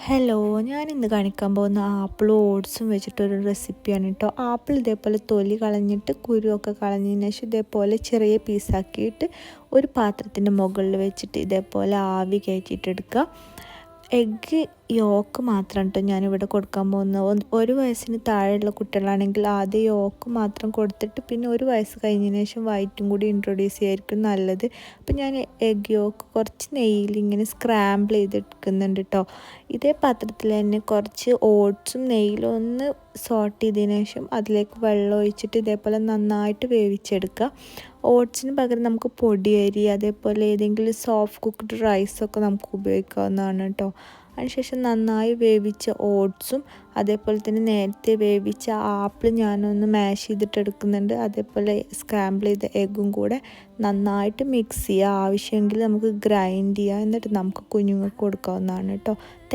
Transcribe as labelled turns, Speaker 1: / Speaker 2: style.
Speaker 1: Hello, ഞാനിന്ന് കാണിക്കാൻ പോകുന്ന ആപ്പിളും ഓട്സും വെച്ചിട്ടൊരു റെസിപ്പിയാണ് കേട്ടോ. ആപ്പിൾ ഇതേപോലെ തൊലി കളഞ്ഞിട്ട് കുരുവൊക്കെ കളഞ്ഞതിന് ശേഷം ഇതേപോലെ ചെറിയ പീസാക്കിയിട്ട് ഒരു പാത്രത്തിൻ്റെ മുകളിൽ വെച്ചിട്ട് ഇതേപോലെ ആവി കയറ്റിയിട്ടെടുക്കുക. എഗ്ഗ് യോക്ക് മാത്രം കേട്ടോ ഞാനിവിടെ കൊടുക്കാൻ പോകുന്നത്. ഒരു വയസ്സിന് താഴെയുള്ള കുട്ടികളാണെങ്കിൽ ആദ്യം യോക്ക് മാത്രം കൊടുത്തിട്ട് പിന്നെ ഒരു വയസ്സ് കഴിഞ്ഞതിന് ശേഷം വൈറ്റും കൂടി ഇൻട്രൊഡ്യൂസ് ചെയ്യായിരിക്കും നല്ലത്. അപ്പം ഞാൻ എഗ്ഗ് യോക്ക് കുറച്ച് നെയ്യിൽ ഇങ്ങനെ സ്ക്രാമ്പിൾ ചെയ്തെടുക്കുന്നുണ്ട് കേട്ടോ. ഇതേ പാത്രത്തിൽ തന്നെ കുറച്ച് ഓട്സും നെയ്യിലും ഒന്ന് സോട്ട് ചെയ്തതിന് ശേഷം അതിലേക്ക് വെള്ളം ഒഴിച്ചിട്ട് ഇതേപോലെ നന്നായിട്ട് വേവിച്ചെടുക്കുക. ഓട്സിന് പകരം നമുക്ക് പൊടിയരി അതേപോലെ ഏതെങ്കിലും സോഫ്റ്റ് കുക്ക്ഡ് റൈസൊക്കെ നമുക്ക് ഉപയോഗിക്കാവുന്നതാണ് കേട്ടോ. അതിനുശേഷം നന്നായി വേവിച്ച ഓട്സും അതേപോലെ തന്നെ നേരത്തെ വേവിച്ച ആപ്പിൾ ഞാനൊന്ന് മാഷ് ചെയ്തിട്ട് എടുക്കുന്നുണ്ട്. അതേപോലെ സ്ക്രാമ്പിൾ ചെയ്ത എഗ്ഗും കൂടെ നന്നായിട്ട് മിക്സ് ചെയ്യുക. ആവശ്യമെങ്കിൽ നമുക്ക് ഗ്രൈൻഡ് ചെയ്യുക, എന്നിട്ട് നമുക്ക് കുഞ്ഞുങ്ങൾക്ക് കൊടുക്കാവുന്നതാണ് കേട്ടോ.